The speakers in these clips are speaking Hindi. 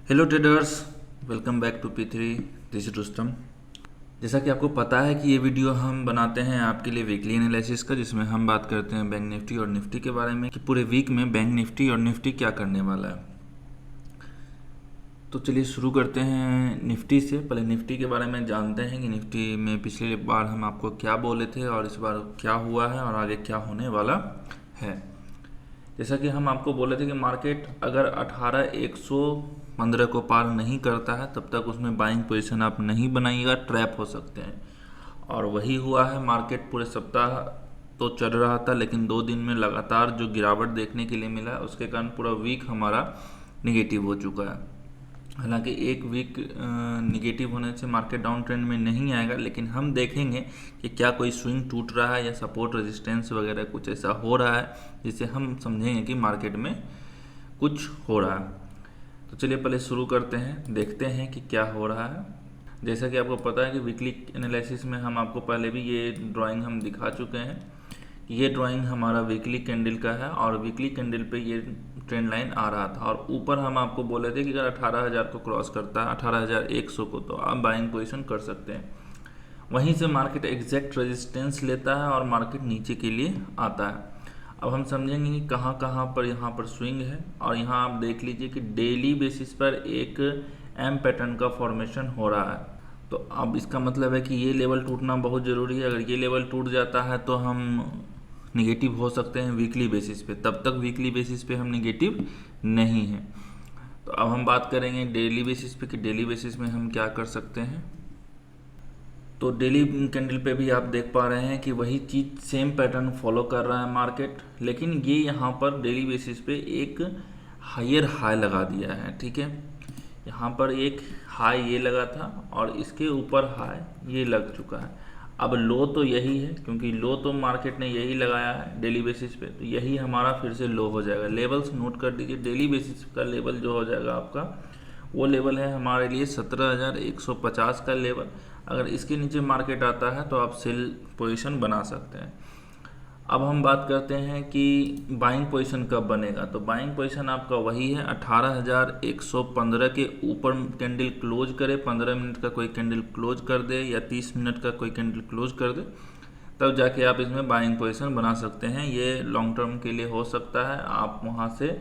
Hello traders, welcome back to P3। This is Rustam. जैसा कि आपको पता है कि ये वीडियो हम बनाते हैं आपके लिए वीकली एनालिसिस का, जिसमें हम बात करते हैं बैंक निफ्टी और निफ्टी के बारे में कि पूरे वीक में बैंक निफ्टी और निफ्टी क्या करने वाला है। तो चलिए शुरू करते हैं निफ्टी से। पहले निफ्टी के बारे में जानते हैं कि निफ्टी में पिछली बार हम आपको क्या बोले थे और इस बार क्या हुआ है और आगे क्या होने वाला है। जैसा कि हम आपको बोले थे कि मार्केट अगर 18,115 को पार नहीं करता है तब तक उसमें बाइंग पोजीशन आप नहीं बनाइएगा, ट्रैप हो सकते हैं। और वही हुआ है। मार्केट पूरे सप्ताह तो चल रहा था, लेकिन 2 दिन में लगातार जो गिरावट देखने के लिए मिला उसके कारण पूरा वीक हमारा निगेटिव हो चुका है। हालांकि एक वीक निगेटिव होने से मार्केट डाउन ट्रेंड में नहीं आएगा, लेकिन हम देखेंगे कि क्या कोई स्विंग टूट रहा है या सपोर्ट रेजिस्टेंस वगैरह कुछ ऐसा हो रहा है जिससे हम समझेंगे कि मार्केट में कुछ हो रहा है। तो चलिए पहले शुरू करते हैं, देखते हैं कि क्या हो रहा है। जैसा कि आपको पता है कि वीकली एनालिसिस में हम आपको पहले भी ये ड्राइंग हम दिखा चुके हैं। ये ड्राइंग हमारा वीकली कैंडल का है और वीकली कैंडल पे ये ट्रेंड लाइन आ रहा था और ऊपर हम आपको बोले थे कि अगर 18,000 को क्रॉस करता है, 18,100 को, तो आप बाइंग पोजीशन कर सकते हैं। वहीं से मार्केट एग्जैक्ट रेजिस्टेंस लेता है और मार्केट नीचे के लिए आता है। अब हम समझेंगे कि कहाँ कहाँ पर यहाँ पर स्विंग है। और यहाँ आप देख लीजिए कि डेली बेसिस पर एक एम पैटर्न का फॉर्मेशन हो रहा है। तो अब इसका मतलब है कि ये लेवल टूटना बहुत ज़रूरी है। अगर ये लेवल टूट जाता है तो हम निगेटिव हो सकते हैं वीकली बेसिस पे, तब तक वीकली बेसिस पे हम निगेटिव नहीं हैं। तो अब हम बात करेंगे डेली बेसिस पे कि डेली बेसिस में हम क्या कर सकते हैं। तो डेली कैंडल पे भी आप देख पा रहे हैं कि वही चीज़ सेम पैटर्न फॉलो कर रहा है मार्केट, लेकिन ये यहाँ पर डेली बेसिस पे एक हायर हाई लगा दिया है। ठीक है, यहाँ पर एक हाई ये लगा था और इसके ऊपर हाई ये लग चुका है। अब लो तो यही है, क्योंकि लो तो मार्केट ने यही लगाया है डेली बेसिस पे, तो यही हमारा फिर से लो हो जाएगा। लेवल्स नोट कर दीजिए। डेली बेसिस का लेवल जो हो जाएगा आपका, वो लेवल है हमारे लिए 17,150 का लेवल। अगर इसके नीचे मार्केट आता है तो आप सेल पोजीशन बना सकते हैं। अब हम बात करते हैं कि बाइंग पोजीशन कब बनेगा। तो बाइंग पोजीशन आपका वही है, 18,115 के ऊपर कैंडल क्लोज करे, 15 मिनट का कोई कैंडल क्लोज कर दे या 30 मिनट का कोई कैंडल क्लोज कर दे, तब जाके आप इसमें बाइंग पोजीशन बना सकते हैं। ये लॉन्ग टर्म के लिए हो सकता है, आप वहाँ से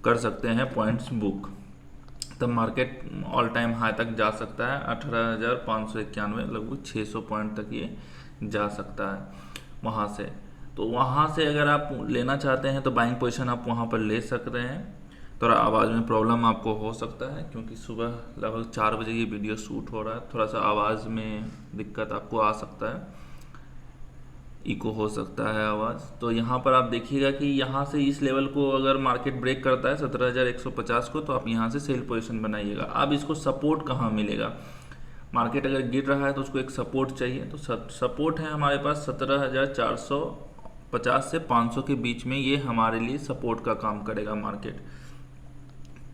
कर सकते हैं पॉइंट्स बुक। तब मार्केट ऑल टाइम हाई तक जा सकता है, 18,591, लगभग 600 पॉइंट तक ये जा सकता है वहाँ से। तो वहाँ से अगर आप लेना चाहते हैं तो बाइंग पोजीशन आप वहाँ पर ले सकते हैं। थोड़ा आवाज़ में प्रॉब्लम आपको हो सकता है, क्योंकि सुबह लगभग 4 बजे ये वीडियो शूट हो रहा है। थोड़ा सा आवाज़ में दिक्कत आपको आ सकता है, इको हो सकता है आवाज़। तो यहाँ पर आप देखिएगा कि यहाँ से इस लेवल को अगर मार्केट ब्रेक करता है 17,150 को, तो आप यहाँ से सेल पोजीशन बनाइएगा। अब इसको सपोर्ट कहाँ मिलेगा। मार्केट अगर गिर रहा है तो उसको एक सपोर्ट चाहिए। तो सपोर्ट है हमारे पास 17,450 से 500 के बीच में। ये हमारे लिए सपोर्ट का काम करेगा। मार्केट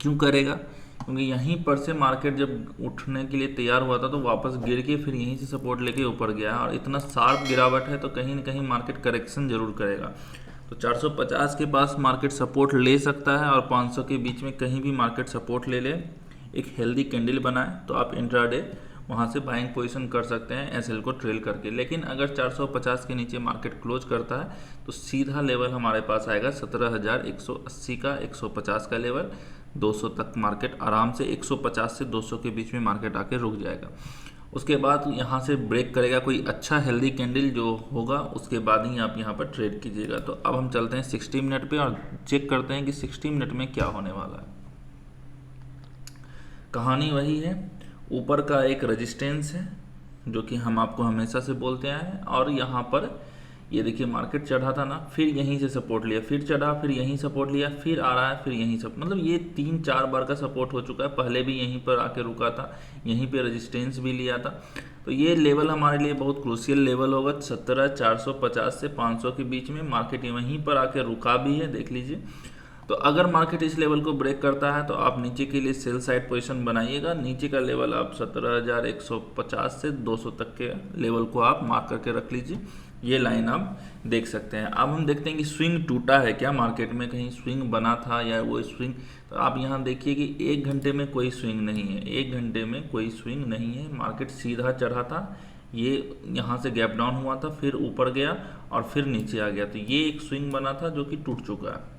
क्यों करेगा? क्योंकि यहीं पर से मार्केट जब उठने के लिए तैयार हुआ था तो वापस गिर के फिर यहीं से सपोर्ट लेके ऊपर गया और इतना शार्प गिरावट है तो कहीं ना कहीं मार्केट करेक्शन जरूर करेगा। तो 450 के पास मार्केट सपोर्ट ले सकता है और 500 के बीच में कहीं भी मार्केट सपोर्ट ले ले, एक हेल्दी कैंडल बनाए, तो आप इंट्राडे वहाँ से बाइंग पोजीशन कर सकते हैं एसएल को ट्रेल करके। लेकिन अगर 450 के नीचे मार्केट क्लोज करता है तो सीधा लेवल हमारे पास आएगा 17,180 का, 150 का लेवल। 200 तक मार्केट आराम से, 150 से 200 के बीच में मार्केट आके रुक जाएगा। उसके बाद यहाँ से ब्रेक करेगा कोई अच्छा हेल्दी कैंडल जो होगा, उसके बाद ही आप यहाँ पर ट्रेड कीजिएगा। तो अब हम चलते हैं 60 मिनट पे और चेक करते हैं कि 60 मिनट में क्या होने वाला है। कहानी वही है, ऊपर का एक रेजिस्टेंस है जो कि हम आपको हमेशा से बोलते आए हैं, और यहाँ पर ये देखिए मार्केट चढ़ा था ना, फिर यहीं से सपोर्ट लिया, फिर चढ़ा, फिर यहीं सपोर्ट लिया, फिर आ रहा है, फिर यहीं मतलब ये 3-4 बार का सपोर्ट हो चुका है। पहले भी यहीं पर आके रुका था, यहीं पे रेजिस्टेंस भी लिया था। तो ये लेवल हमारे लिए बहुत क्रूशियल लेवल होगा, 17,450 से 500 के बीच में। मार्केट वहीं पर आके रुका भी है, देख लीजिए। तो अगर मार्केट इस लेवल को ब्रेक करता है तो आप नीचे के लिए सेल साइड पोजीशन बनाइएगा। नीचे का लेवल आप 17,150 से 200 तक के लेवल को आप मार्क करके रख लीजिए। ये लाइन आप देख सकते हैं। अब हम देखते हैं कि स्विंग टूटा है क्या मार्केट में, कहीं स्विंग बना था या वो स्विंग। तो आप यहाँ देखिए कि 1 घंटे में कोई स्विंग नहीं है, 1 घंटे में कोई स्विंग नहीं है। मार्केट सीधा चढ़ा था, ये यहाँ से गैप डाउन हुआ था, फिर ऊपर गया और फिर नीचे आ गया। तो ये एक स्विंग बना था जो कि टूट चुका है।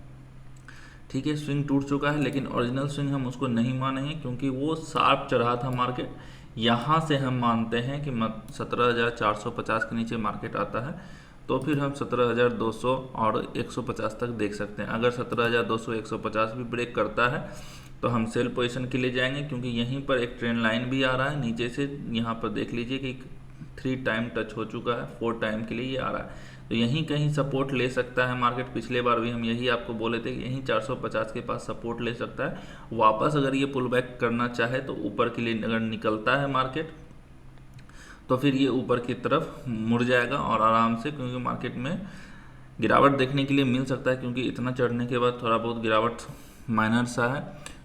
ठीक है, स्विंग टूट चुका है, लेकिन ओरिजिनल स्विंग हम उसको नहीं मानेंगे क्योंकि वो शार्प चढ़ा था मार्केट। यहाँ से हम मानते हैं कि 17,450 के नीचे मार्केट आता है तो फिर हम 17,200 और 150 तक देख सकते हैं। अगर 17,200 150 भी ब्रेक करता है तो हम सेल पोजीशन के लिए जाएंगे, क्योंकि यहीं पर एक ट्रेंड लाइन भी आ रहा है नीचे से। यहाँ पर देख लीजिए कि 3 टाइम टच हो चुका है, 4 टाइम के लिए ये आ रहा है। तो यहीं कहीं सपोर्ट ले सकता है मार्केट। पिछले बार भी हम यही आपको बोले थे कि यहीं 450 के पास सपोर्ट ले सकता है। वापस अगर ये पुल बैक करना चाहे तो ऊपर के लिए अगर निकलता है मार्केट तो फिर ये ऊपर की तरफ मुड़ जाएगा और आराम से, क्योंकि मार्केट में गिरावट देखने के लिए मिल सकता है, क्योंकि इतना चढ़ने के बाद थोड़ा बहुत गिरावट माइनर सा है।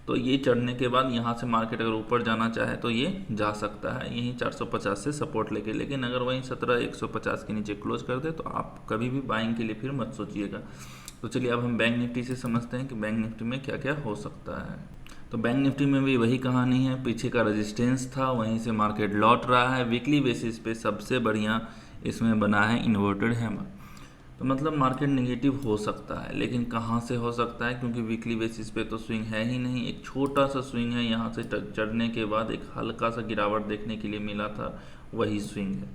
तो ये चढ़ने के बाद यहाँ से मार्केट अगर ऊपर जाना चाहे तो ये जा सकता है यहीं 450 से सपोर्ट लेके। लेकिन अगर वहीं 17,150 के नीचे क्लोज कर दे तो आप कभी भी बाइंग के लिए फिर मत सोचिएगा। तो चलिए अब हम बैंक निफ्टी से समझते हैं कि बैंक निफ्टी में क्या क्या हो सकता है। तो बैंक निफ्टी में भी वही कहानी है, पीछे का रेजिस्टेंस था वहीं से मार्केट लौट रहा है। वीकली बेसिस पे सबसे बढ़िया इसमें बना है इन्वर्टेड हैमर। तो मतलब मार्केट नेगेटिव हो सकता है, लेकिन कहाँ से हो सकता है, क्योंकि वीकली बेसिस पे तो स्विंग है ही नहीं। एक छोटा सा स्विंग है, यहाँ से चढ़ने के बाद एक हल्का सा गिरावट देखने के लिए मिला था, वही स्विंग है।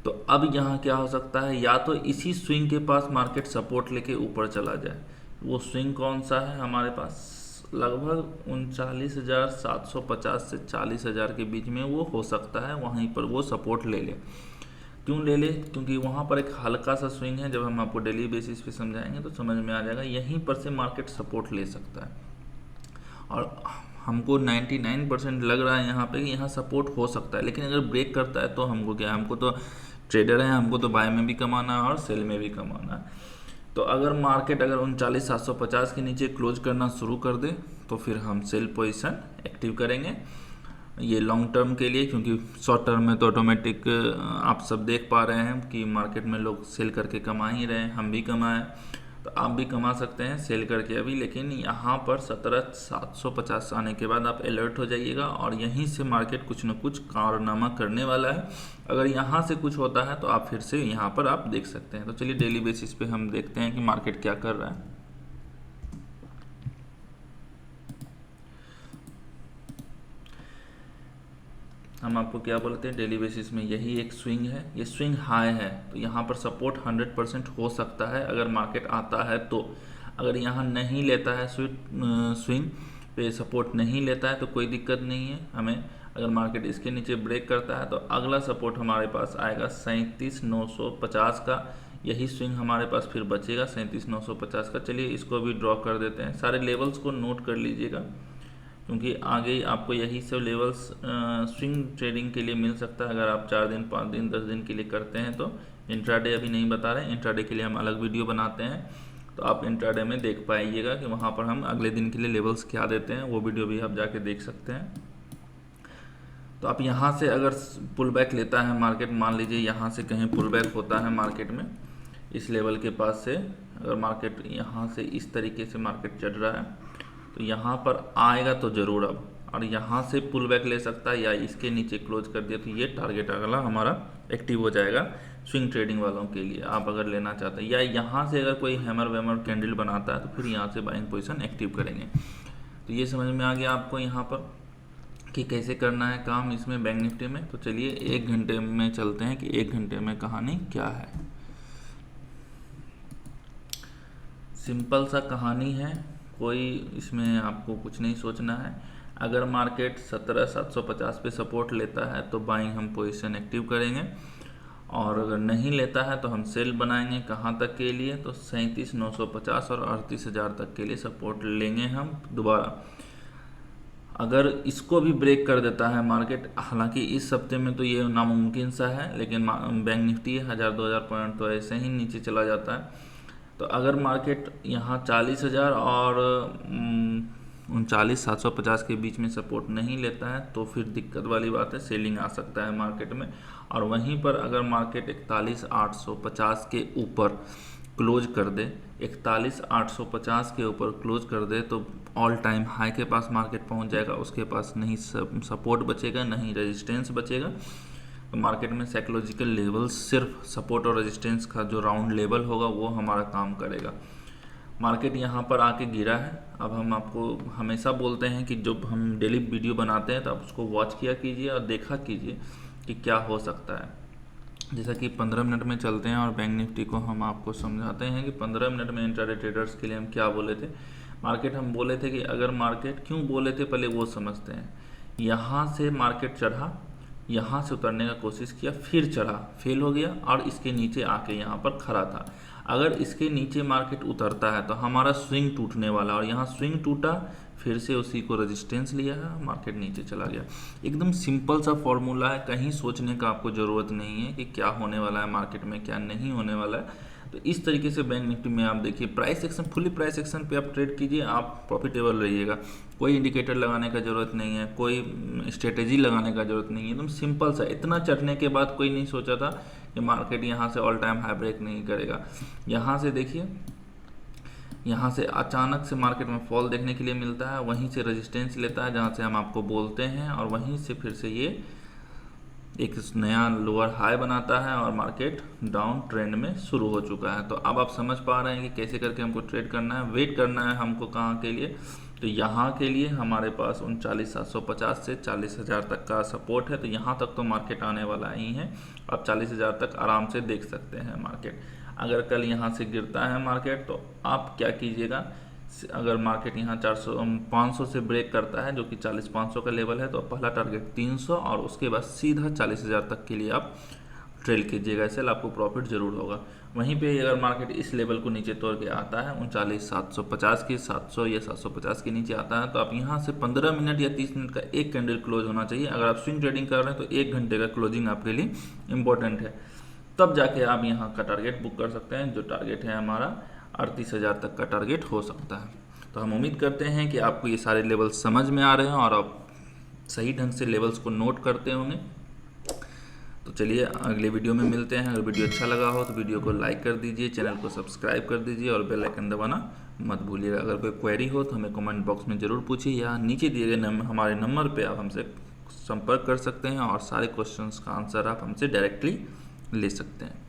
तो अब यहाँ क्या हो सकता है, या तो इसी स्विंग के पास मार्केट सपोर्ट लेके ऊपर चला जाए। वो स्विंग कौन सा है हमारे पास, लगभग 39,750 से 40,000 के बीच में वो हो सकता है, वहीं पर वो सपोर्ट ले ले। क्यों ले ले, क्योंकि वहाँ पर एक हल्का सा स्विंग है। जब हम आपको डेली बेसिस पे समझाएंगे तो समझ में आ जाएगा, यहीं पर से मार्केट सपोर्ट ले सकता है। और हमको 99% लग रहा है यहाँ पे कि यहाँ सपोर्ट हो सकता है। लेकिन अगर ब्रेक करता है तो हमको क्या, हमको तो ट्रेडर है, हमको तो बाय में भी कमाना है और सेल में भी कमाना है। तो अगर मार्केट अगर 39,750 के नीचे क्लोज करना शुरू कर दे तो फिर हम सेल पोजीशन एक्टिव करेंगे, ये लॉन्ग टर्म के लिए। क्योंकि शॉर्ट टर्म में तो ऑटोमेटिक आप सब देख पा रहे हैं कि मार्केट में लोग सेल करके कमा ही रहे हैं, हम भी कमाएं, तो आप भी कमा सकते हैं सेल करके अभी। लेकिन यहाँ पर 17,750 आने के बाद आप अलर्ट हो जाइएगा और यहीं से मार्केट कुछ न कुछ कारनामा करने वाला है। अगर यहाँ से कुछ होता है तो आप फिर से यहाँ पर आप देख सकते हैं। तो चलिए डेली बेसिस पे हम देखते हैं कि मार्केट क्या कर रहा है। हम आपको क्या बोलते हैं, डेली बेसिस में यही एक स्विंग है, ये स्विंग हाई है। तो यहाँ पर सपोर्ट 100% हो सकता है अगर मार्केट आता है तो। अगर यहाँ नहीं लेता है स्विंग पे सपोर्ट नहीं लेता है तो कोई दिक्कत नहीं है हमें। अगर मार्केट इसके नीचे ब्रेक करता है तो अगला सपोर्ट हमारे पास आएगा 37,950 का। यही स्विंग हमारे पास फिर बचेगा 37,950 का। चलिए इसको भी ड्रॉ कर देते हैं, सारे लेवल्स को नोट कर लीजिएगा, क्योंकि आगे आपको यही सब लेवल्स स्विंग ट्रेडिंग के लिए मिल सकता है। अगर आप 4 दिन 5 दिन 10 दिन के लिए करते हैं तो। इंट्राडे अभी नहीं बता रहे, इंट्राडे के लिए हम अलग वीडियो बनाते हैं, तो आप इंट्राडे में देख पाइएगा कि वहाँ पर हम अगले दिन के लिए लेवल्स क्या देते हैं, वो वीडियो भी आप जाके देख सकते हैं। तो आप यहाँ से अगर पुल बैक लेता है मार्केट, मान लीजिए यहाँ से कहीं पुल बैक होता है मार्केट में इस लेवल के पास से, अगर मार्केट यहाँ से इस तरीके से मार्केट चढ़ रहा है तो यहाँ पर आएगा तो ज़रूर अब, और यहाँ से पुल बैक ले सकता है या इसके नीचे क्लोज कर दिया तो ये टारगेट अगला हमारा एक्टिव हो जाएगा स्विंग ट्रेडिंग वालों के लिए, आप अगर लेना चाहते हैं। या यहाँ से अगर कोई हैमर वैमर कैंडल बनाता है तो फिर यहाँ से बाइंग पोजीशन एक्टिव करेंगे। तो ये समझ में आ गया आपको यहाँ पर कि कैसे करना है काम इसमें बैंक निफ्टी में। तो चलिए 1 घंटे में चलते हैं कि 1 घंटे में कहानी क्या है। सिंपल सा कहानी है, कोई इसमें आपको कुछ नहीं सोचना है। अगर मार्केट 17,750 पे सपोर्ट लेता है तो बाइंग हम पोजीशन एक्टिव करेंगे, और अगर नहीं लेता है तो हम सेल बनाएंगे। कहाँ तक के लिए, तो 37,950 और 38,000 तक के लिए सपोर्ट लेंगे हम दोबारा। अगर इसको भी ब्रेक कर देता है मार्केट, हालांकि इस हफ्ते में तो ये नामुमकिन सा है, लेकिन बैंक निफ्टी 1000-2000 पॉइंट तो ऐसे ही नीचे चला जाता है। तो अगर मार्केट यहाँ 40,000 और 39,750 के बीच में सपोर्ट नहीं लेता है तो फिर दिक्कत वाली बात है, सेलिंग आ सकता है मार्केट में। और वहीं पर अगर मार्केट 41,850 के ऊपर क्लोज कर दे, 41,850 के ऊपर क्लोज कर दे तो ऑल टाइम हाई के पास मार्केट पहुंच जाएगा। उसके पास नहीं सपोर्ट बचेगा, नहीं रेजिस्टेंस बचेगा। तो मार्केट में साइकोलॉजिकल लेवल्स, सिर्फ सपोर्ट और रेजिस्टेंस का जो राउंड लेवल होगा वो हमारा काम करेगा। मार्केट यहाँ पर आके गिरा है। अब हम आपको हमेशा बोलते हैं कि जब हम डेली वीडियो बनाते हैं तो आप उसको वॉच किया कीजिए और देखा कीजिए कि क्या हो सकता है। जैसा कि 15 मिनट में चलते हैं और बैंक निफ्टी को हम आपको समझाते हैं कि 15 मिनट में इंट्राडे ट्रेडर्स के लिए हम क्या बोले थे। मार्केट हम बोले थे कि अगर मार्केट क्यों बोले थे पहले वो समझते हैं। यहाँ से मार्केट चढ़ा, यहाँ से उतरने का कोशिश किया, फिर चढ़ा, फेल हो गया और इसके नीचे आके यहाँ पर खड़ा था। अगर इसके नीचे मार्केट उतरता है तो हमारा स्विंग टूटने वाला, और यहाँ स्विंग टूटा, फिर से उसी को रेजिस्टेंस लिया है, मार्केट नीचे चला गया। एकदम सिंपल सा फॉर्मूला है, कहीं सोचने का आपको ज़रूरत नहीं है कि क्या होने वाला है मार्केट में, क्या नहीं होने वाला है। तो इस तरीके से बैंक निफ्टी में आप देखिए price action, fully price action पे आप ट्रेड कीजिए, आप प्रॉफिटेबल रहिएगा। कोई इंडिकेटर लगाने का ज़रूरत नहीं है, कोई स्ट्रेटेजी लगाने का ज़रूरत नहीं है, एकदम सिंपल सा। इतना चढ़ने के बाद कोई नहीं सोचा था कि मार्केट यहाँ से ऑल टाइम हाई ब्रेक नहीं करेगा। यहाँ से देखिए, यहाँ से अचानक से मार्केट में फॉल देखने के लिए मिलता है, वहीं से रेजिस्टेंस लेता है जहाँ से हम आपको बोलते हैं, और वहीं से फिर से ये एक नया लोअर हाई बनाता है और मार्केट डाउन ट्रेंड में शुरू हो चुका है। तो अब आप समझ पा रहे हैं कि कैसे करके हमको ट्रेड करना है, वेट करना है हमको कहाँ के लिए। तो यहाँ के लिए हमारे पास 39,750 से 40,000 तक का सपोर्ट है। तो यहाँ तक तो मार्केट आने वाला ही है, आप 40,000 तक आराम से देख सकते हैं मार्केट। अगर कल यहाँ से गिरता है मार्केट तो आप क्या कीजिएगा, अगर मार्केट यहाँ 500 से ब्रेक करता है जो कि 40,500 का लेवल है, तो पहला टारगेट 300 और उसके बाद सीधा 40,000 तक के लिए आप ट्रेड कीजिएगा। इससे आपको प्रॉफिट जरूर होगा। वहीं पे अगर मार्केट इस लेवल को नीचे तोड़ के आता है 39,750 के 700 या 750 के नीचे आता है, तो आप यहाँ से 15 मिनट या 30 मिनट का एक कैंडल क्लोज होना चाहिए। अगर आप स्विंग ट्रेडिंग कर रहे हैं तो 1 घंटे का क्लोजिंग आपके लिए इम्पोर्टेंट है, तब जाके आप यहाँ का टारगेट बुक कर सकते हैं। जो टारगेट है हमारा 38,000 तक का टारगेट हो सकता है। तो हम उम्मीद करते हैं कि आपको ये सारे लेवल्स समझ में आ रहे हैं और आप सही ढंग से लेवल्स को नोट करते होंगे। तो चलिए अगले वीडियो में मिलते हैं। अगर वीडियो अच्छा लगा हो तो वीडियो को लाइक कर दीजिए, चैनल को सब्सक्राइब कर दीजिए और बेल आइकन दबाना मत भूलिएगा। अगर कोई क्वेरी हो तो हमें कमेंट बॉक्स में ज़रूर पूछिए, या नीचे दिए गए हमारे नंबर पर आप हमसे संपर्क कर सकते हैं और सारे क्वेश्चंस का आंसर आप हमसे डायरेक्टली ले सकते हैं।